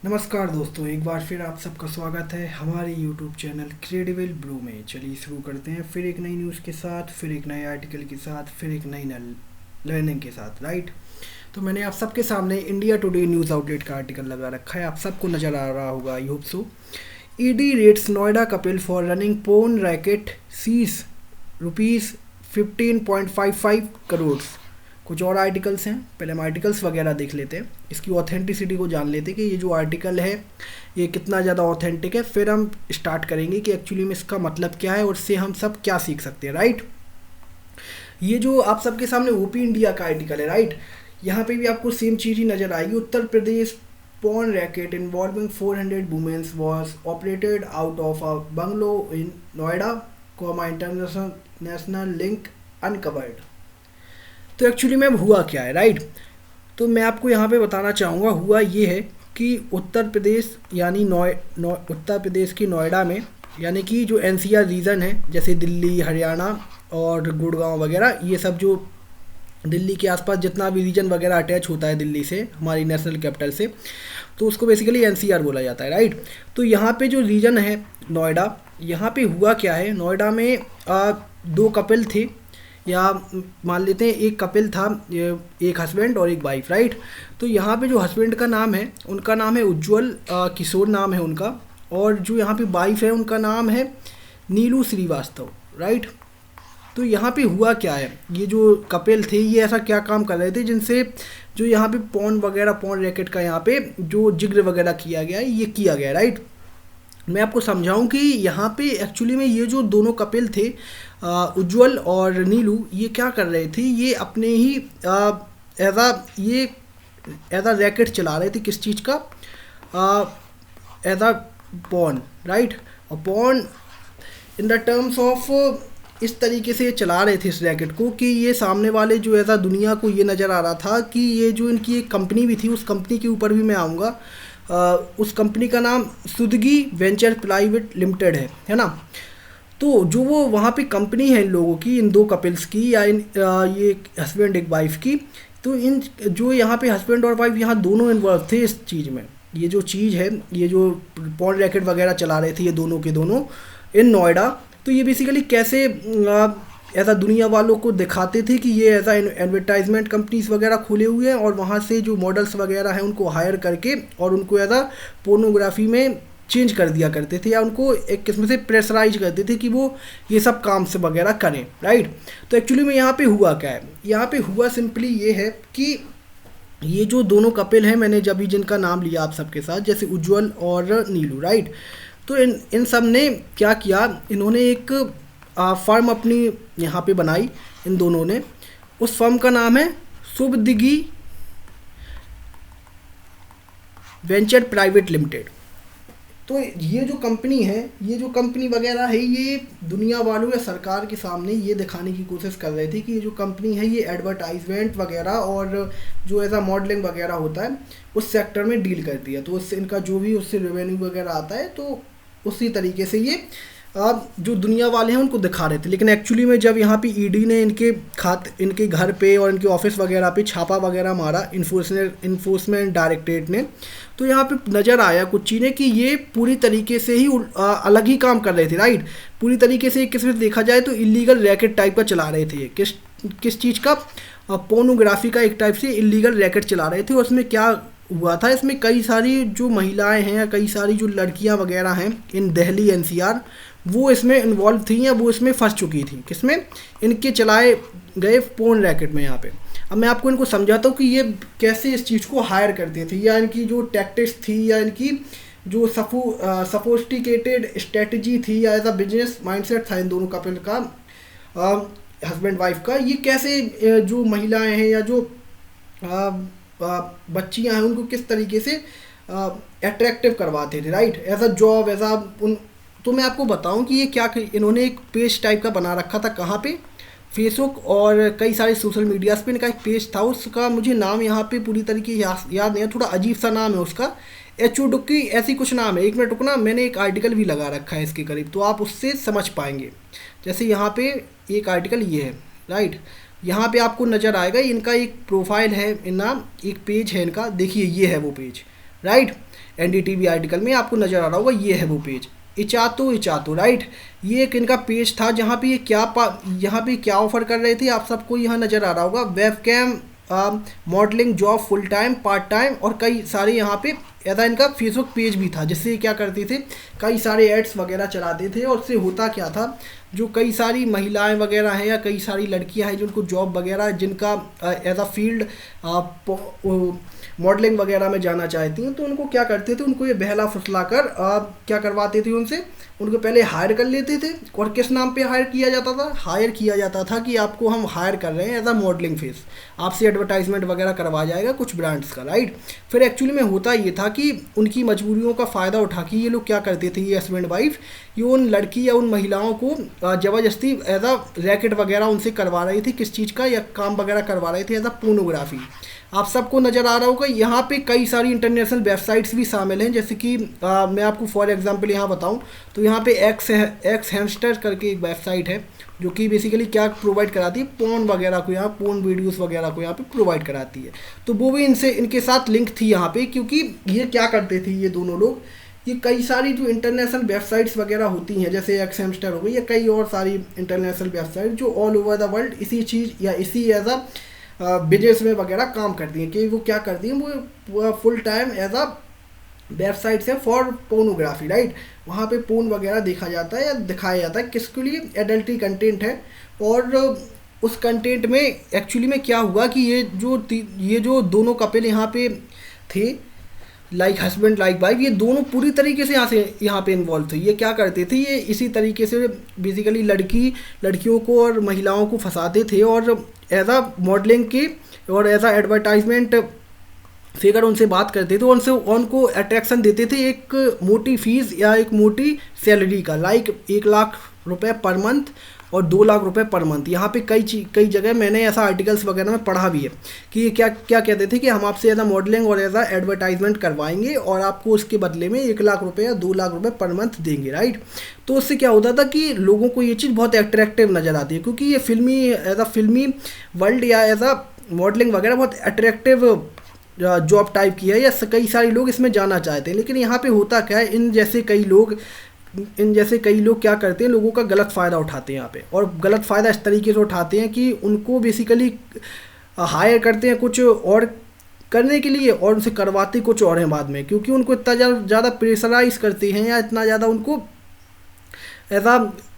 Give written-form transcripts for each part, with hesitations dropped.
नमस्कार दोस्तों, एक बार फिर आप सबका स्वागत है हमारे YouTube चैनल क्रेडिबल ब्लू में। चलिए शुरू करते हैं फिर एक नई न्यूज़ के साथ, फिर एक नए आर्टिकल के साथ, फिर एक नई लर्निंग के साथ। राइट, तो मैंने आप सबके सामने इंडिया टुडे न्यूज़ आउटलेट का आर्टिकल लगा रखा है, आप सबको नज़र आ रहा होगा, I hope so. ED raids Noida Kapil for running porn racket, seizes rupees 15.55 crore. कुछ और आर्टिकल्स हैं, पहले हम आर्टिकल्स वगैरह देख लेते हैं, इसकी ऑथेंटिसिटी को जान लेते हैं कि ये जो आर्टिकल है ये कितना ज़्यादा ऑथेंटिक है। फिर हम स्टार्ट करेंगे कि एक्चुअली में इसका मतलब क्या है और इससे हम सब क्या सीख सकते हैं। राइट, ये जो आप सबके सामने ओपी इंडिया का आर्टिकल है, राइट, यहाँ पे भी आपको सेम चीज़ ही नज़र आएगी। Uttar Pradesh porn racket involving 400 women was operated out of a bungalow in Noida, international link uncovered। तो एक्चुअली मैम हुआ क्या है, राइट, तो मैं आपको यहाँ पे बताना चाहूँगा। हुआ ये है कि उत्तर प्रदेश यानी उत्तर प्रदेश की नोएडा में, यानी कि जो एनसीआर रीजन है, जैसे दिल्ली, हरियाणा और गुड़गांव वगैरह, ये सब जो दिल्ली के आसपास जितना भी रीजन वगैरह अटैच होता है दिल्ली से, हमारी नेशनल कैपिटल से, तो उसको बेसिकली एनसीआर बोला जाता है। राइट, तो यहाँ पे जो रीजन है नोएडा, यहाँ पे हुआ क्या है, नोएडा में दो कपल थे, या मान लेते हैं एक कपिल था, एक हस्बैंड और एक वाइफ। राइट, तो यहाँ पे जो हस्बैंड का नाम है, उनका नाम है उज्ज्वल किशोर नाम है उनका, और जो यहाँ पे वाइफ है उनका नाम है नीलू श्रीवास्तव। राइट, तो यहाँ पे हुआ क्या है, ये जो कपिल थे ये ऐसा क्या काम कर रहे थे जिनसे जो यहाँ पे पॉर्न रैकेट का यहाँ पे जो जिक्र वगैरह किया गया है, ये किया गया है। राइट, मैं आपको समझाऊं कि यहाँ पे एक्चुअली में ये जो दोनों कपिल थे, उज्ज्वल और नीलू, ये क्या कर रहे थे, ये अपने ही एज अ रैकेट चला रहे थे। किस चीज़ का? As a porn. राइट, और porn in the terms of इस तरीके से चला रहे थे इस रैकेट को कि ये सामने वाले जो ऐसा दुनिया को ये नज़र आ रहा था कि ये जो इनकी एक कंपनी भी थी, उस कंपनी के ऊपर भी मैं आऊँगा। उस कंपनी का नाम सुदगी वेंचर प्राइवेट लिमिटेड है ना। तो जो वो वहाँ पे कंपनी है इन लोगों की, इन दो कपल्स की, या ये हस्बैंड एक वाइफ की, तो इन जो यहाँ पे हस्बैंड और वाइफ यहाँ दोनों इन्वॉल्व थे इस चीज़ में। ये जो चीज़ है, ये जो पॉर्न रैकेट वगैरह चला रहे थे ये दोनों के दोनों इन नोएडा, तो ये बेसिकली कैसे ऐसा दुनिया वालों को दिखाते थे कि ये ऐसा एडवर्टाइजमेंट कंपनीज वगैरह खुले हुए हैं, और वहाँ से जो मॉडल्स वगैरह हैं उनको हायर करके और उनको ऐसा पोर्नोग्राफी में चेंज कर दिया करते थे, या उनको एक किस्म से प्रेशराइज करते थे कि वो ये सब काम से वगैरह करें। राइट, तो एक्चुअली में यहाँ पे हुआ क्या है, यहाँ पे हुआ सिंपली ये है कि ये जो दोनों कपिल हैं, मैंने जब भी जिनका नाम लिया आप सबके साथ, जैसे उज्ज्वल और नीलू, राइट, तो इन सब ने क्या किया, इन्होंने एक फर्म अपनी यहाँ पे बनाई इन दोनों ने। उस फर्म का नाम है सुबदिगी वेंचर प्राइवेट लिमिटेड। तो ये जो कंपनी है, ये जो कंपनी वगैरह है, ये दुनिया वालों या सरकार के सामने ये दिखाने की कोशिश कर रहे थे कि ये जो कंपनी है ये एडवर्टाइजमेंट वगैरह और जो ऐसा मॉडलिंग वगैरह होता है उस सेक्टर में डील करती है, तो उससे इनका जो भी उससे रेवेन्यू वगैरह आता है, तो उसी तरीके से ये जो दुनिया वाले हैं उनको दिखा रहे थे। लेकिन एक्चुअली में जब यहाँ पे ईडी ने इनके घर पे और इनके ऑफिस वगैरह पे छापा वगैरह मारा, इन्फोर्समेंट डायरेक्टरेट ने, तो यहाँ पे नज़र आया कुछ चीज़ें कि ये पूरी तरीके से ही अलग ही काम कर रहे थे। राइट, पूरी तरीके से किस में देखा जाए तो इलीगल रैकेट टाइप का चला रहे थे। किस चीज़ का? पोर्नोग्राफी का एक टाइप से इलीगल रैकेट चला रहे थे। और उसमें क्या हुआ था, इसमें कई सारी जो महिलाएं हैं या कई सारी जो लड़कियां वगैरह हैं इन दिल्ली एनसीआर, वो इसमें इन्वॉल्व थी या वो इसमें फंस चुकी थी। किसमें? इनके चलाए गए पोर्न रैकेट में। यहाँ पे अब मैं आपको इनको समझाता हूँ कि ये कैसे इस चीज़ को हायर करते थे, या इनकी जो टैक्टिक्स थी, या इनकी जो सफोस्टिकेटेड स्ट्रेटजी थी, या ऐसा बिजनेस माइंडसेट था इन दोनों कपल का, हस्बैंड वाइफ का, ये कैसे जो महिलाएं हैं या जो बच्चियां हैं उनको किस तरीके से अट्रैक्टिव करवाते थे। Right, as a job, as a तो मैं आपको बताऊं कि ये क्या, इन्होंने एक पेज टाइप का बना रखा था। कहाँ पे? फेसबुक और कई सारे सोशल मीडियाज़ पे इनका एक पेज था, उसका मुझे नाम यहाँ पे पूरी तरीके याद नहीं है, थोड़ा अजीब सा नाम है उसका, एचओडुक्की ऐसी कुछ नाम है। एक मिनट रुकना, मैंने एक आर्टिकल भी लगा रखा है इसके करीब, तो आप उससे समझ पाएंगे। जैसे यहाँ पे एक आर्टिकल ये है, राइट, यहाँ पे आपको नज़र आएगा इनका एक प्रोफाइल है, इनका एक पेज है इनका, देखिए ये है वो पेज। राइट। एनडीटीवी आर्टिकल में आपको नज़र आ रहा होगा, ये है वो पेज, इचातो इचातो, राइट। ये एक इनका पेज था जहाँ पे ये यहाँ पे क्या ऑफर कर रहे थे, आप सबको यहाँ नज़र आ रहा होगा, webcam, modelling job full time part time, और कई सारे यहाँ पे ऐसा इनका फेसबुक पेज भी था, जिससे ये क्या करते थे, कई सारे एड्स वगैरह चलाते थे। और उससे होता क्या था, जो कई सारी महिलाएं वगैरह हैं या कई सारी लड़कियां हैं जिनको जॉब वगैरह, जिनका एज अ फील्ड मॉडलिंग वगैरह में जाना चाहती हैं, तो उनको क्या करते थे, उनको ये बहला फुसला कर क्या करवाते थे उनसे, उनको पहले हायर कर लेते थे। और किस नाम पे हायर किया जाता था, हायर किया जाता था कि आपको हम हायर कर रहे हैं एज अ मॉडलिंग फेस, आपसे एडवर्टाइजमेंट वगैरह करवा जाएगा कुछ ब्रांड्स का, राइट। फिर एक्चुअली में होता ये था कि उनकी मजबूरियों का फ़ायदा उठा के ये लोग क्या करते थे, ये हस्बैंड वाइफ, ये उन लड़की या उन महिलाओं को ज़बरदस्ती एज अ रैकेट वगैरह उनसे करवा रही थी, किस चीज़ का, या काम वगैरह करवा रहे थे एज अ पोर्नोग्राफी। आप सबको नज़र आ रहा होगा यहाँ पे कई सारी इंटरनेशनल वेबसाइट्स भी शामिल हैं, जैसे कि मैं आपको फॉर एग्जांपल यहाँ बताऊँ तो यहाँ पे एक्स हैमस्टर करके एक वेबसाइट है, जो कि बेसिकली क्या प्रोवाइड कराती है, पोर्न वगैरह को, यहाँ पोर्न वीडियोस वगैरह को यहाँ पे प्रोवाइड कराती है। तो वो भी इनके साथ लिंक थी यहाँ पे, क्योंकि ये क्या करते थे ये दोनों लोग, ये कई सारी जो इंटरनेशनल वेबसाइट्स वगैरह होती हैं, जैसे एक्स हैमस्टर हो गई या कई और सारी इंटरनेशनल वेबसाइट जो ऑल ओवर द वर्ल्ड इसी चीज़ या इसी एज अ बिजनेस में वगैरह काम करती हैं, कि वो क्या करती हैं, वो full time as a websites है फॉर पोर्नोग्राफी, राइट। वहाँ पे पोर्न वगैरह देखा जाता है या दिखाया जाता है, किसके लिए, एडल्ट्री कंटेंट है। और उस कंटेंट में एक्चुअली में क्या हुआ कि ये जो दोनों कपल यहाँ पे थे, लाइक हस्बैंड लाइक वाइफ, ये दोनों पूरी तरीके से यहाँ पे इन्वॉल्व थे। ये क्या करते थे, ये इसी तरीके से बेसिकली लड़कियों को और महिलाओं को फंसाते थे, और एज अ मॉडलिंग की और एज अ एडवर्टाइजमेंट फिगर उनसे बात करते थे, उनको अट्रैक्शन देते थे एक मोटी फीस या एक मोटी सैलरी का, लाइक 1 लाख रुपए पर मंथ और 2 लाख रुपए पर मंथ। यहाँ पे कई जगह मैंने ऐसा आर्टिकल्स वगैरह में पढ़ा भी है कि ये क्या कहते थे कि हम आपसे एज अ मॉडलिंग और एज अ एडवर्टाइजमेंट करवाएंगे और आपको उसके बदले में 1 लाख रुपए या 2 लाख रुपए पर मंथ देंगे, राइट। तो उससे क्या होता था कि लोगों को ये चीज़ बहुत अट्रैक्टिव नज़र आती है, क्योंकि ये फिल्मी वर्ल्ड या एज अ मॉडलिंग वगैरह बहुत अट्रैक्टिव जॉब टाइप की है, या कई सारे लोग इसमें जाना चाहते हैं। लेकिन यहाँ पे होता क्या है, इन जैसे कई लोग क्या करते हैं, लोगों का गलत फ़ायदा उठाते हैं यहाँ पे, और गलत फ़ायदा इस तरीके से उठाते हैं कि उनको बेसिकली हायर करते हैं कुछ और करने के लिए, और उनसे करवाते कुछ और हैं बाद में, क्योंकि उनको इतना ज़्यादा प्रेशराइज करते हैं या इतना ज़्यादा उनको ऐसा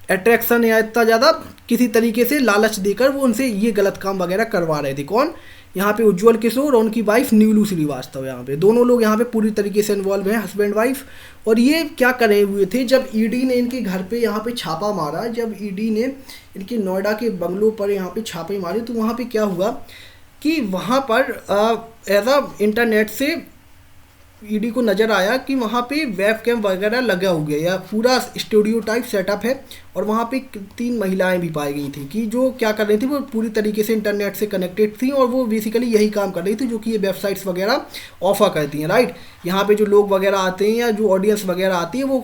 अट्रैक्शन या इतना ज़्यादा किसी तरीके से लालच देकर वो उनसे ये गलत काम वगैरह करवा रहे थे। कौन, यहाँ पे उज्ज्वल किशोर और उनकी वाइफ नीलू श्रीवास्तव, यहाँ पे दोनों लोग यहाँ पे पूरी तरीके से इन्वॉल्व हैं, हस्बैंड वाइफ। और ये क्या करे हुए थे, जब ईडी ने इनके घर पे यहाँ पे छापा मारा, जब ईडी ने इनके नोएडा के बंगलों पर यहाँ पे छापे मारे, तो वहाँ पे क्या हुआ कि वहाँ पर एज अ इंटरनेट से ईडी को नज़र आया कि वहाँ पे वेबकैम वगैरह लगा हो गया, या पूरा स्टूडियो टाइप सेटअप है, और वहाँ पे 3 महिलाएं भी पाई गई थी कि जो क्या कर रही थी, वो पूरी तरीके से इंटरनेट से कनेक्टेड थी, और वो बेसिकली यही काम कर रही थी जो कि ये वेबसाइट्स वगैरह ऑफर करती हैं, राइट। यहाँ पे जो लोग वगैरह आते हैं या जो ऑडियंस वगैरह आती है, वो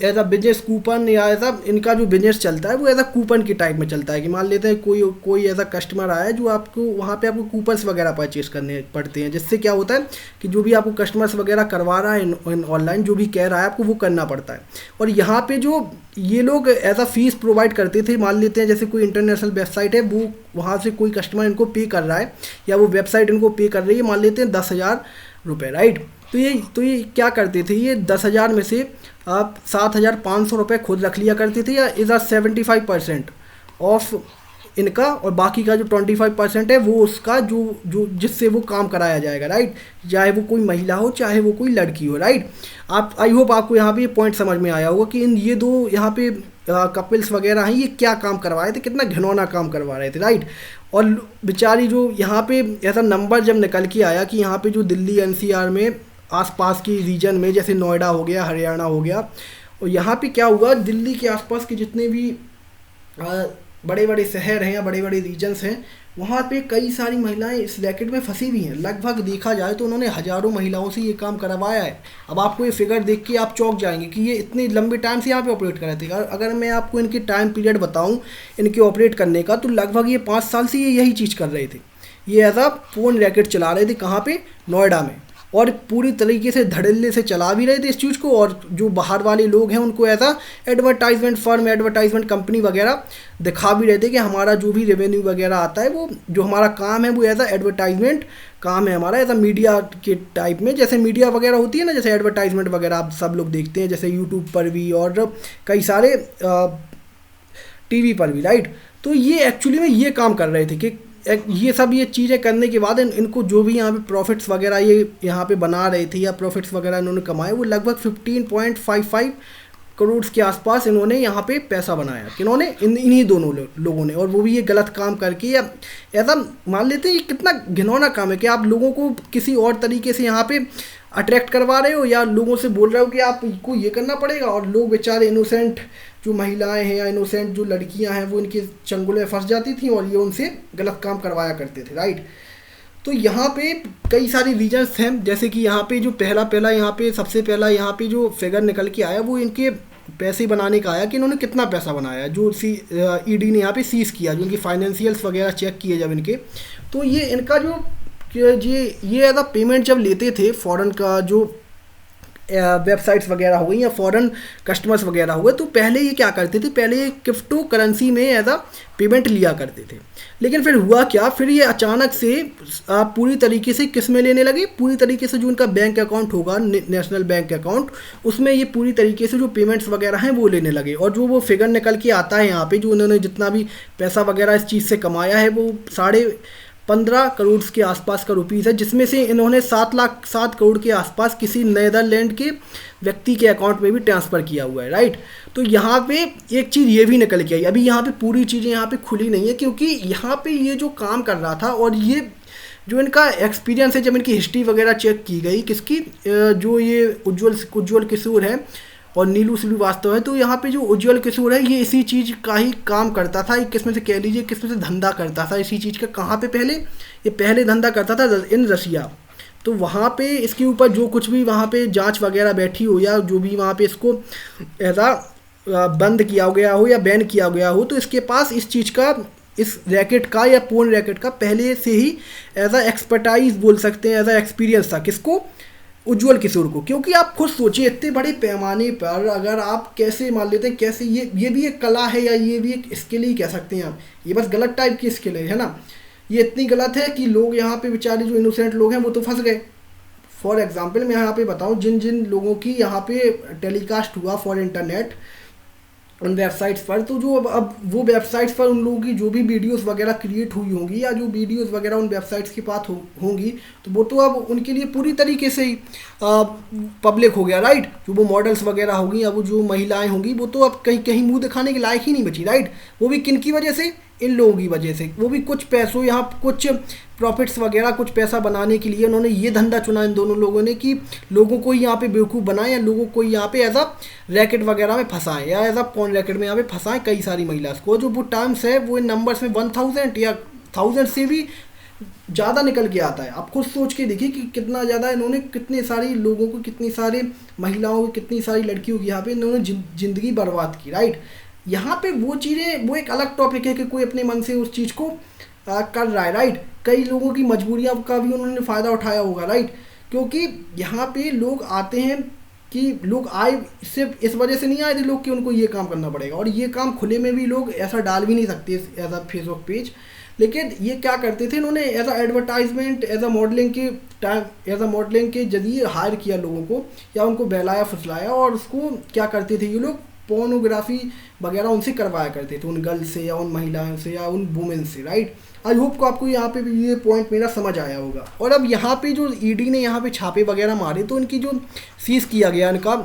एज अ बिजनेस कूपन या एज अ इनका जो बिजनेस चलता है वो एज अ कूपन के टाइप में चलता है, कि मान लेते हैं कोई एज अ कस्टमर आया है, जो आपको वहाँ पे आपको कूपन्स वगैरह परचेज करने पड़ते हैं, जिससे क्या होता है कि जो भी आपको कस्टमर्स वगैरह करवा रहा है ऑनलाइन, जो भी कह रहा है आपको वो करना पड़ता है। और यहाँ पे जो ये लोग एज अ फीस प्रोवाइड करते थे, मान लेते हैं जैसे कोई इंटरनेशनल वेबसाइट है, वो वहाँ से कोई कस्टमर इनको पे कर रहा है या वो वेबसाइट इनको पे कर रही है, मान लेते हैं 10,000 रुपये, राइट। तो ये क्या करते थे, ये 10,000 में से आप 7,500 रुपये खुद रख लिया करते थे, या इज़ 75% ऑफ इनका, और बाकी का जो 25% है वो उसका जो जिससे वो काम कराया जाएगा, राइट। चाहे वो कोई महिला हो चाहे वो कोई लड़की हो, राइट। आप आई होप आपको यहाँ पे ये पॉइंट समझ में आया होगा कि ये दो यहाँ पे कपल्स वगैरह हैं, ये क्या काम करवा रहे थे, कितना घिनौना काम करवा रहे थे, राइट। और बेचारी जो यहाँ पे ऐसा नंबर जब निकल के आया कि यहाँ पे जो दिल्ली एनसीआर में आसपास की रीजन में, जैसे नोएडा हो गया, हरियाणा हो गया, और यहाँ पे क्या हुआ, दिल्ली के आसपास के जितने भी बड़े बड़े शहर हैं या बड़े बड़े रीजन्स हैं, वहाँ पे कई सारी महिलाएं इस रैकेट में फंसी हुई हैं। लगभग देखा जाए तो उन्होंने हज़ारों महिलाओं से ये काम करवाया है। अब आपको ये फिगर देख के आप चौंक जाएंगे कि ये इतने लंबे टाइम से यहाँ पे ऑपरेट कर रहे थे। अगर मैं आपको इनके टाइम पीरियड बताऊँ इनके ऑपरेट करने का, तो लगभग ये 5 साल से ये यही चीज़ कर रहे थे। ये एज अ पोर्न रैकेट चला रहे थे। कहाँ पे? नोएडा में। और पूरी तरीके से धड़ल्ले से चला भी रहे थे इस चीज़ को, और जो बाहर वाले लोग हैं उनको as a advertisement firm, advertisement company वगैरह दिखा भी रहे थे कि हमारा जो भी रेवेन्यू वगैरह आता है, वो जो हमारा काम है वो एज अ एडवर्टाइजमेंट काम है हमारा, एज अ मीडिया के टाइप में। जैसे मीडिया वगैरह होती है ना, जैसे एडवर्टाइजमेंट वगैरह आप सब लोग देखते हैं, जैसे यूट्यूब पर भी और कई सारे टीवी पर भी, राइट। तो ये एक्चुअली में ये काम कर रहे थे कि ये सब ये चीज़ें करने के बाद इनको जो भी यहाँ पे प्रॉफिट्स वगैरह ये यहाँ पे बना रहे थे या प्रॉफिट्स वगैरह इन्होंने कमाए, वो लगभग 15.55 करोड़ के आसपास इन्होंने यहाँ पे पैसा बनाया। किन्होंने? इन्हीं दोनों लोगों ने। और वो भी ये गलत काम करके, या ऐसा मान लेते हैं ये कितना घिनौना काम है कि आप लोगों को किसी और तरीके से यहाँ पे अट्रैक्ट करवा रहे हो, या लोगों से बोल रहे हो कि आपको ये करना पड़ेगा, और लोग बेचारे इनोसेंट जो महिलाएं हैं या इनोसेंट जो लड़कियां हैं वो इनके चंगुल में फंस जाती थी और ये उनसे गलत काम करवाया करते थे, राइट। तो यहाँ पे कई सारी रीजन्स हैं, जैसे कि यहाँ पे जो पहला यहाँ पे सबसे पहला यहाँ पे जो फिगर निकल के आया वो इनके पैसे बनाने का आया कि इन्होंने कितना पैसा बनाया, जो ईडी ने यहाँ पे सीज किया, जो इनकी फाइनेंशियल्स वगैरह चेक किए जब इनके, तो ये इनका जो ये एज अ पेमेंट जब लेते थे फॉरेन का जो वेबसाइट्स वगैरह हो गई या फॉरेन कस्टमर्स वगैरह हुए, तो पहले ये क्या करते थे, पहले ये क्रिप्टो करेंसी में एज अ पेमेंट लिया करते थे। लेकिन फिर हुआ क्या, फिर ये अचानक से पूरी तरीके से किस में लेने लगे, पूरी तरीके से जो इनका बैंक अकाउंट होगा, नेशनल बैंक अकाउंट, उसमें ये पूरी तरीके से जो पेमेंट्स वगैरह हैं वो लेने लगे। और जो वो फिगर निकल के आता है यहाँ पे, जो उन्होंने जितना भी पैसा वगैरह इस चीज़ से कमाया है वो 15.5 करोड़ के आसपास का रुपीज़ है, जिसमें से इन्होंने 7 करोड़ के आसपास किसी नीदरलैंड के व्यक्ति के अकाउंट में भी ट्रांसफ़र किया हुआ है, राइट। तो यहाँ पे एक चीज़ ये भी निकल के आई। अभी यहाँ पे पूरी चीज़ें यहाँ पे खुली नहीं है, क्योंकि यहाँ पे ये जो काम कर रहा था और ये जो इनका एक्सपीरियंस है, जब इनकी हिस्ट्री वगैरह चेक की गई, किसकी, जो ये उज्ज्वल किशोर है और नीलू श्रीवास्तव है, तो यहाँ पे जो उज्ज्वल किशोर है ये इसी चीज़ का ही काम करता था, एक किस्म से कह लीजिए किस्म से धंधा करता था इसी चीज़ का। कहाँ पे पहले? ये पहले धंधा करता था इन रसिया। तो वहाँ पे इसके ऊपर जो कुछ भी वहाँ पे जांच वगैरह बैठी हो, या जो भी वहाँ पे इसको ऐसा बंद किया गया हो या बैन किया गया हो, तो इसके पास इस चीज़ का, इस रैकेट का या पोर्न रैकेट का पहले से ही एज अ एक्सपर्टाइज बोल सकते हैं, एज अ एक्सपीरियंस था। किसको? उज्ज्वल किशोर को। क्योंकि आप खुद सोचिए इतने बड़े पैमाने पर अगर आप कैसे मान लेते हैं, कैसे ये भी एक कला है या ये भी एक स्किल ही कह सकते हैं आप, ये बस गलत टाइप की स्किल है ना। ये इतनी गलत है कि लोग यहाँ पे बेचारे जो इनोसेंट लोग हैं वो तो फंस गए। फॉर एग्जांपल मैं यहाँ पे बताऊँ, जिन लोगों की यहाँ पे टेलीकास्ट हुआ फॉर इंटरनेट उन वेबसाइट्स पर, तो जो अब वो वेबसाइट्स पर उन लोगों की जो भी वीडियोस वगैरह क्रिएट हुई होंगी या जो वीडियोस वगैरह उन वेबसाइट्स के पास होंगी, तो वो तो अब उनके लिए पूरी तरीके से ही पब्लिक हो गया, राइट। जो वो मॉडल्स वगैरह होंगी, अब वो जो महिलाएं होंगी, वो तो अब कहीं मुंह दिखाने के लायक ही नहीं बची, राइट। वो भी किन की वजह से? इन लोगों की वजह से। वो भी कुछ पैसों, यहाँ कुछ प्रॉफिट्स वगैरह, कुछ पैसा बनाने के लिए उन्होंने ये धंधा चुना इन दोनों लोगों ने कि लोगों को यहाँ पे बेवकूफ़ बनाएं या लोगों को यहाँ पे एज अ रैकेट वगैरह में फंसाएं या एज अ पॉर्न रैकेट में यहाँ पे फंसाएं कई सारी महिला को। जो वो टर्म्स है वो इन नंबर्स में 1000 या 1000 से भी ज़्यादा निकल के आता है। आप खुद सोच के देखिए कि कितना ज़्यादा इन्होंने, कितने सारी लोगों को, कितनी सारे महिलाओं को, कितनी सारी लड़कियों की यहाँ पे इन्होंने ज़िंदगी बर्बाद की, राइट। यहाँ पे वो चीज़ें, वो एक अलग टॉपिक है कि कोई अपने मन से उस चीज़ को कर रहा है, राइट। कई लोगों की मजबूरियाँ का भी उन्होंने फ़ायदा उठाया होगा, राइट। क्योंकि यहाँ पे लोग आते हैं कि लोग आए सिर्फ इस वजह से नहीं आए थे लोग कि उनको ये काम करना पड़ेगा, और ये काम खुले में भी लोग ऐसा डाल भी नहीं सकते एज अ फेसबुक पेज। लेकिन ये क्या करते थे, इन्होंने as a advertisement, as a modelling के जरिए हायर किया लोगों को या उनको बहलाया फुसलाया, और उसको क्या करते थे ये लोग, पोर्नोग्राफी वगैरह उनसे करवाया करते थे, उन गर्ल्स से या उन महिलाओं से या उन वुमेन से, राइट। आई होप को आपको यहाँ पे भी ये पॉइंट मेरा समझ आया होगा। और अब यहाँ पे जो ईडी ने यहाँ पे छापे वगैरह मारे, तो इनकी जो सीज किया गया, इनका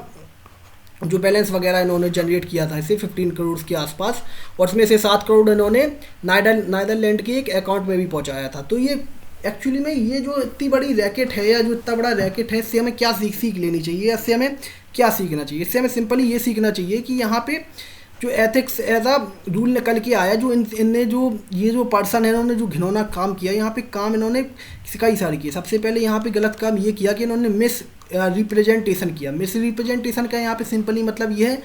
जो बैलेंस वगैरह इन्होंने जनरेट किया था इसे 15 करोड़ के आसपास, और उसमें से 7 करोड़ इन्होंने नीदरलैंड के एक अकाउंट में भी पहुँचाया था। तो ये एक्चुअली में ये जो इतनी बड़ी रैकेट है या जो इतना बड़ा रैकेट है, इससे हमें क्या सीख लेनी चाहिए, इससे हमें क्या सीखना चाहिए? इससे हमें सिंपली ये सीखना चाहिए कि यहाँ पे जो एथिक्स एज अ रूल निकल के आया, जो इनने जो ये जो पर्सन है इन्होंने जो घिनौना काम किया, यहाँ पे काम इन्होंने कई सारे किए। सबसे पहले यहाँ पे गलत काम ये किया कि इन्होंने मिस रिप्रेजेंटेशन किया। मिस रिप्रेजेंटेशन का यहाँ पे सिंपली मतलब ये है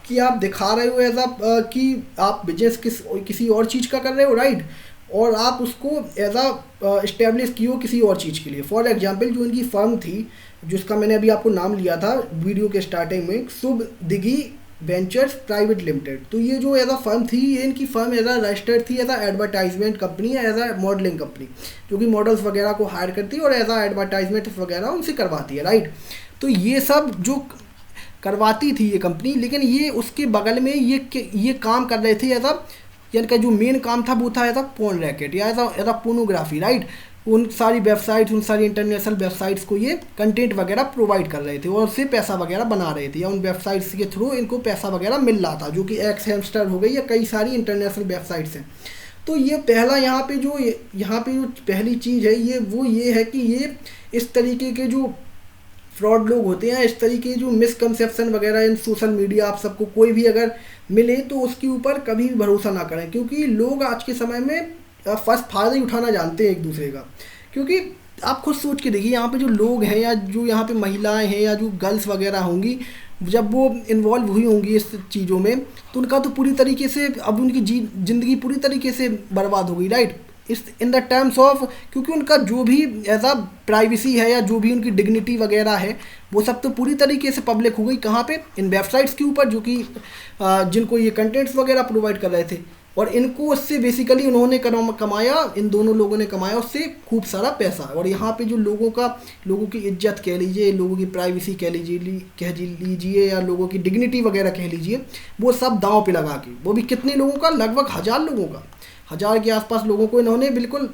कि आप दिखा रहे हो एज अ कि आप बिजनेस किसी और चीज़ का कर रहे हो, राइट। और आप उसको एज आ इस्टेब्लिश किए हो किसी और चीज़ के लिए। फॉर एग्जांपल जो इनकी फर्म थी, जिसका मैंने अभी आपको नाम लिया था वीडियो के स्टार्टिंग में, शुभ दिघी वेंचर्स प्राइवेट लिमिटेड, तो ये जो एज आ फर्म थी, ये इनकी फर्म एज आ रजिस्टर्ड थी एज आ एडवर्टाइजमेंट कंपनी या एज आ मॉडलिंग कंपनी, जो कि मॉडल्स वगैरह को हायर करती है और एज आ एडवर्टाइजमेंट वगैरह उनसे करवाती है, राइट। तो ये सब जो करवाती थी ये कंपनी, लेकिन ये उसके बगल में ये काम कर रहे थे एज आ, इनका जो मेन काम था वो था एज आ पोर्न रैकेट या एज आ पोर्नोग्राफी, राइट। उन सारी वेबसाइट्स, उन सारी इंटरनेशनल वेबसाइट्स को ये कंटेंट वगैरह प्रोवाइड कर रहे थे और उससे पैसा वगैरह बना रहे थे, या उन वेबसाइट्स के थ्रू इनको पैसा वगैरह मिल रहा था, जो कि एक्स हैमस्टर हो गई या कई सारी इंटरनेशनल वेबसाइट्स हैं। तो ये पहला यहाँ पे जो पहली चीज़ है ये है कि ये इस तरीके के जो फ्रॉड लोग होते हैं, इस तरीके जो मिसकंसेप्शन वगैरह इन सोशल मीडिया आप सबको कोई भी अगर मिले तो उसके ऊपर कभी भी भरोसा ना करें, क्योंकि लोग आज के समय में फर्स्ट फ़ायदा ही उठाना जानते हैं एक दूसरे का। क्योंकि आप खुद सोच के देखिए, यहाँ पे जो लोग हैं या जो यहाँ पे महिलाएं हैं या जो गर्ल्स वगैरह होंगी, जब वो इन्वॉल्व हुई होंगी इस चीज़ों में, तो उनका तो पूरी तरीके से अब उनकी ज़िंदगी पूरी तरीके से बर्बाद हो गई, राइट। इस इन द टर्म्स ऑफ, क्योंकि उनका जो भी एज आ प्राइवेसी है या जो भी उनकी डिग्निटी वगैरह है वो सब तो पूरी तरीके से पब्लिक हो गई। कहाँ पे? इन वेबसाइट्स के ऊपर, जो कि जिनको ये कंटेंट्स वगैरह प्रोवाइड कर रहे थे, और इनको उससे बेसिकली उन्होंने कमाया, इन दोनों लोगों ने कमाया उससे खूब सारा पैसा। और यहाँ पे जो लोगों की इज्जत कह लीजिए, लोगों की प्राइवेसी कह लीजिए या लोगों की डिग्निटी वगैरह कह लीजिए, वो सब दांव पे लगा के, वो भी कितने लोगों का, लगभग 1000 लोगों का, 1000 के आसपास लोगों को इन्होंने बिल्कुल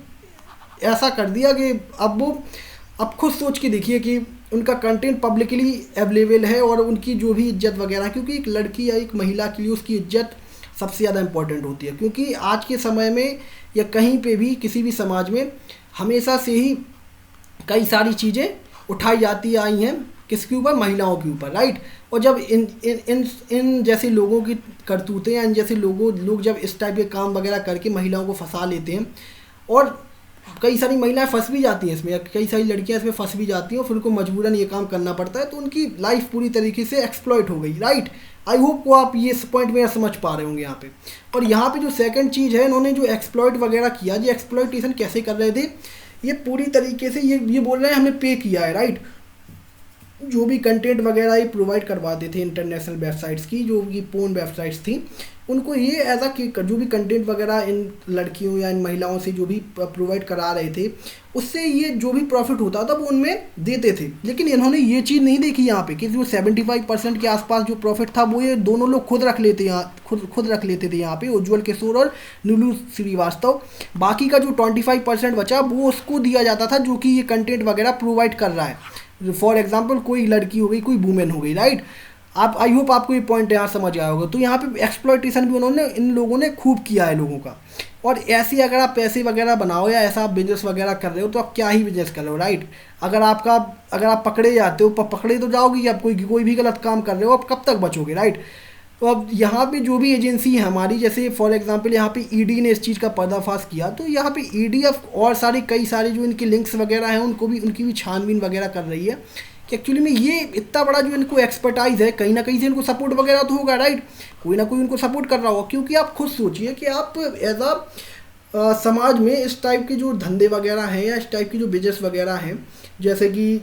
ऐसा कर दिया कि अब खुद सोच के देखिए कि उनका कंटेंट पब्लिकली अवेलेबल है और उनकी जो भी इज्जत वगैरह, क्योंकि एक लड़की या एक महिला के लिए उसकी इज्जत सबसे ज़्यादा इम्पोर्टेंट होती है। क्योंकि आज के समय में या कहीं पे भी किसी भी समाज में हमेशा से ही कई सारी चीज़ें उठाई जाती आई हैं, किसके ऊपर? महिलाओं के ऊपर, राइट। और जब इन जैसे लोगों की करतूतें या इन जैसे लोग जब इस टाइप के काम वगैरह करके महिलाओं को फंसा लेते हैं, और कई सारी महिलाएं फंस भी जाती हैं इसमें, कई सारी लड़कियां इसमें फंस भी जाती हैं और फिर उनको मजबूरन ये काम करना पड़ता है, तो उनकी लाइफ पूरी तरीके से एक्सप्लॉइट हो गई, राइट। आई होप को आप ये पॉइंट में समझ पा रहे होंगे यहाँ पे। और यहाँ पे जो सेकंड चीज़ है, इन्होंने जो एक्सप्लॉइट वगैरह किया, जो एक्सप्लॉइटेशन कैसे कर रहे थे, ये पूरी तरीके से ये बोल रहे हैं हमने पे किया है, राइट। जो भी कंटेंट वगैरह ये प्रोवाइड करवाते थे इंटरनेशनल वेबसाइट्स की, जो भी पोर्न वेबसाइट्स थी, उनको ये एज आ जो भी कंटेंट वगैरह इन लड़कियों या इन महिलाओं से जो भी प्रोवाइड करा रहे थे, उससे ये जो भी प्रॉफिट होता था वो उनमें देते थे। लेकिन इन्होंने ये चीज़ नहीं देखी यहाँ पे कि जो 75% के आसपास जो प्रॉफिट था वो ये दोनों लोग खुद रख लेते थे यहाँ पे, उज्ज्वल किशोर और नुलू श्रीवास्तव। बाकी का जो 25% बचा वो उसको दिया जाता था जो कि ये कंटेंट वगैरह प्रोवाइड कर रहा है। फॉर एग्जाम्पल कोई लड़की हो गई, कोई वुमेन हो गई, राइट। आप आई होप आपको ये पॉइंट यहाँ समझ आया होगा। तो यहाँ पे एक्सप्लॉइटेशन भी इन लोगों ने खूब किया है लोगों का। और ऐसे अगर आप पैसे वगैरह बनाओ या ऐसा आप बिजनेस वगैरह कर रहे हो, तो आप क्या ही बिजनेस कर रहे हो, राइट। अगर आप पकड़े जाते हो, पकड़े तो जाओगे, आप कोई भी गलत काम कर रहे हो, आप कब तक बचोगे, राइट। तो अब यहाँ पे जो भी एजेंसी है हमारी, जैसे फॉर एग्जांपल यहाँ पे ईडी ने इस चीज़ का पर्दाफाश किया, तो यहाँ पे ईडी और कई सारे जो इनके लिंक्स वगैरह हैं उनकी भी छानबीन वगैरह कर रही है कि एक्चुअली में ये इतना बड़ा जो इनको एक्सपर्टाइज है, कहीं ना कहीं से इनको सपोर्ट वगैरह तो होगा, राइट। कोई ना कोई इनको सपोर्ट कर रहा होगा। क्योंकि आप खुद सोचिए कि आप एज आ समाज में इस टाइप के जो धंधे वगैरह हैं या इस टाइप की जो बिजनेस वगैरह हैं, जैसे कि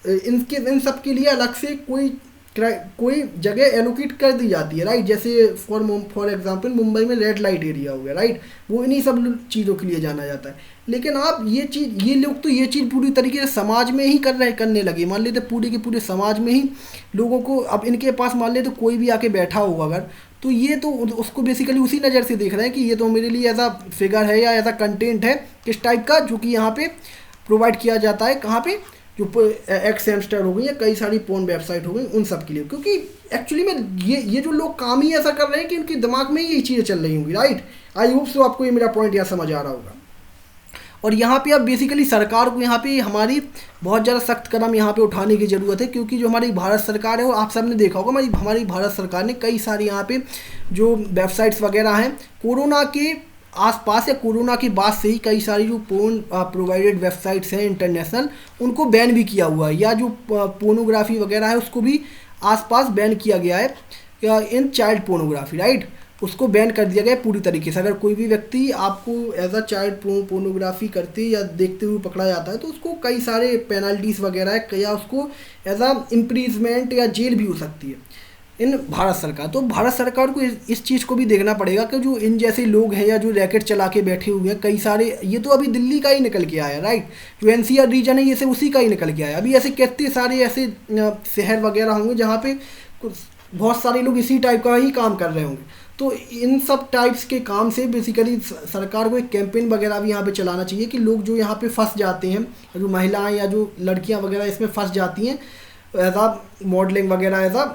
इन सब के लिए अलग से कोई जगह एलोकेट कर दी जाती है, राइट। जैसे फॉर एग्जांपल मुंबई में रेड लाइट एरिया हो गया, राइट, वो इन्हीं सब चीज़ों के लिए जाना जाता है। लेकिन आप ये लोग तो ये चीज़ पूरी तरीके से समाज में ही करने लगे। मान लेते पूरे के पूरे समाज में ही लोगों को, अब इनके पास मान लेते कोई भी आके बैठा होगा अगर, तो ये तो उसको बेसिकली उसी नज़र से देख रहे हैं कि ये तो मेरे लिए ऐसा फिगर है या ऐसा कंटेंट है किस टाइप का, जो कि यहाँ पे प्रोवाइड किया जाता है। कहाँ पे? जो एक्स हैमस्टर हो गई या कई सारी पोर्न वेबसाइट हो गई, उन सब के लिए। क्योंकि एक्चुअली में ये जो लोग काम ही ऐसा कर रहे हैं कि उनके दिमाग में यही चीज़ें चल रही होंगी, राइट। आई होप सो आपको ये मेरा पॉइंट यहाँ समझ आ रहा होगा। और यहाँ पे अब बेसिकली सरकार को यहाँ पे हमारी बहुत ज़्यादा सख्त कदम यहाँ पे उठाने की ज़रूरत है। क्योंकि जो हमारी भारत सरकार है, और आप सबने देखा होगा हमारी भारत सरकार ने कई सारी यहाँ पे जो वेबसाइट्स वगैरह हैं, कोरोना के आसपास या कोरोना के बाद से ही कई सारी जो पोर्न प्रोवाइडेड वेबसाइट्स हैं इंटरनेशनल, उनको बैन भी किया हुआ है, या जो पोर्नोग्राफी वगैरह है उसको भी आसपास बैन किया गया है इन चाइल्ड पोर्नोग्राफी, राइट। उसको बैन कर दिया गया है पूरी तरीके से। अगर कोई भी व्यक्ति आपको एज अ चाइल्ड पोर्नोग्राफी करते या देखते हुए पकड़ा जाता है तो उसको कई सारे पेनल्टीज वगैरह है, या उसको एज अ इम्प्रीजमेंट या जेल भी हो सकती है इन भारत सरकार। तो भारत सरकार को इस चीज़ को भी देखना पड़ेगा कि जो इन जैसे लोग हैं या जो रैकेट चला के बैठे हुए हैं कई सारे, ये तो अभी दिल्ली का ही निकल के आया, राइट। जो एनसीआर रीजन है ये सब उसी का ही निकल के आया। अभी ऐसे कितने सारे ऐसे शहर वगैरह होंगे जहाँ पे बहुत सारे लोग इसी टाइप का ही काम कर रहे होंगे। तो इन सब टाइप्स के काम से बेसिकली सरकार को एक कैंपेन वगैरह भी यहाँ पे चलाना चाहिए कि लोग जो यहाँ पे फंस जाते हैं, जो महिलाएं या जो लड़कियाँ वगैरह इसमें फंस जाती हैं एज आ मॉडलिंग वगैरह, एज आ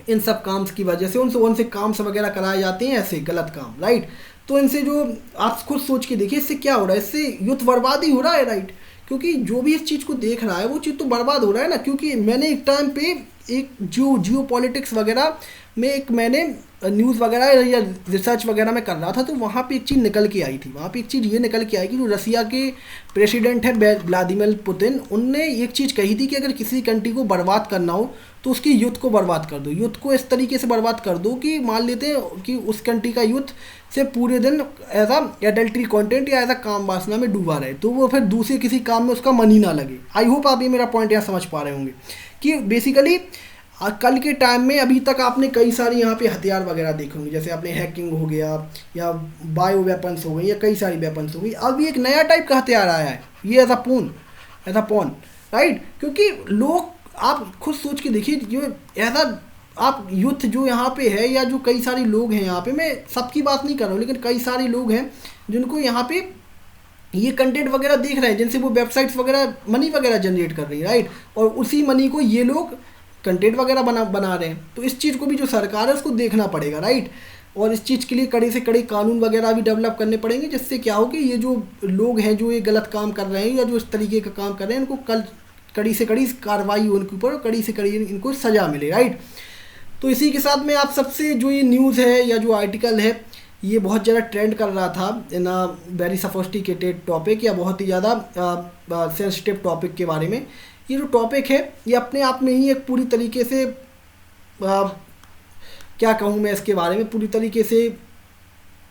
इन सब काम की वजह से उनसे काम से वगैरह कराए जाते हैं ऐसे गलत काम, राइट। तो इनसे जो आप खुद सोच के देखिए इससे क्या हो रहा है, इससे यूथ बर्बाद ही हो रहा है, राइट। क्योंकि जो भी इस चीज़ को देख रहा है वो चीज़ तो बर्बाद हो रहा है ना। क्योंकि मैंने एक टाइम पे एक जियो पॉलिटिक्स वगैरह में एक मैंने न्यूज़ वगैरह या रिसर्च वगैरह में कर रहा था, तो वहाँ पे एक चीज़ निकल के आई थी। वहाँ पे एक चीज़ ये निकल के आई कि जो रसिया के प्रेसिडेंट है व्लादिमीर पुतिन, उनने एक चीज़ कही थी कि अगर किसी कंट्री को बर्बाद करना हो तो उसकी यूथ को बर्बाद कर दो। यूथ को इस तरीके से बर्बाद कर दो कि मान लेते हैं कि उस कंट्री का यूथ से पूरे दिन एज आ एडल्ट्री कंटेंट या एज आ काम वासना में डूबा रहे, तो वो फिर दूसरे किसी काम में उसका मन ही ना लगे। आई होप आप ये मेरा पॉइंट यहाँ समझ पा रहे होंगे कि बेसिकली कल के टाइम में अभी तक आपने कई सारी यहाँ पे हथियार वगैरह देखे होंगे, जैसे आपने हैकिंग हो गया या बायो वेपन्स हो गई या कई सारी वेपन्स हो गई। अब एक नया टाइप का हथियार आया है, ये एज अ पॉन, राइट। क्योंकि लोग, आप खुद सोच के देखिए, जो ऐसा आप यूथ जो यहाँ पे है या जो कई सारे लोग हैं यहाँ पे, मैं सबकी बात नहीं कर रहा हूँ लेकिन कई सारे लोग हैं जिनको यहाँ पे ये कंटेंट वगैरह देख रहे हैं जिनसे वो वेबसाइट्स वगैरह मनी वगैरह जनरेट कर रही है, राइट। और उसी मनी को ये लोग कंटेंट वगैरह बना रहे हैं। तो इस चीज़ को भी जो सरकार है उसको देखना पड़ेगा, राइट। और इस चीज़ के लिए कड़े से कड़े कानून वगैरह भी डेवलप करने पड़ेंगे, जिससे क्या हो कि ये जो लोग हैं जो ये गलत काम कर रहे हैं या जो इस तरीके का काम कर रहे हैं इनको कड़ी से कड़ी कार्रवाई हो उनके ऊपर, कड़ी से कड़ी इनको सज़ा मिले, राइट। तो इसी के साथ में आप सबसे जो ये न्यूज़ है या जो आर्टिकल है ये बहुत ज़्यादा ट्रेंड कर रहा था इन अ वेरी सफोस्टिकेटेड टॉपिक या बहुत ही ज़्यादा सेंसिटिव टॉपिक के बारे में। ये जो टॉपिक है ये अपने आप में ही एक पूरी तरीके से क्या कहूँ मैं इसके बारे में, पूरी तरीके से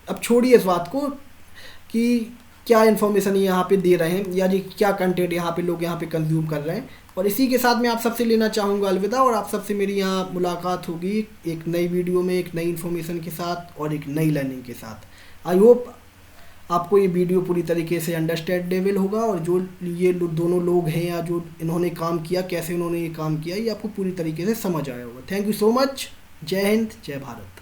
अब छोड़िए इस बात को कि क्या इन्फॉर्मेशन यहाँ पे दे रहे हैं या जी क्या कंटेंट यहाँ पे लोग यहाँ पे कंज्यूम कर रहे हैं। और इसी के साथ मैं आप सबसे लेना चाहूँगा अलविदा, और आप सबसे मेरी यहाँ मुलाकात होगी एक नई वीडियो में, एक नई इन्फॉर्मेशन के साथ और एक नई लर्निंग के साथ। आई होप आपको ये वीडियो पूरी तरीके से अंडरस्टैंडेबल होगा और जो ये दोनों लोग हैं या जो इन्होंने काम किया, कैसे इन्होंने ये काम किया, ये आपको पूरी तरीके से समझ आया होगा। Thank you so much. जय हिंद, जय भारत।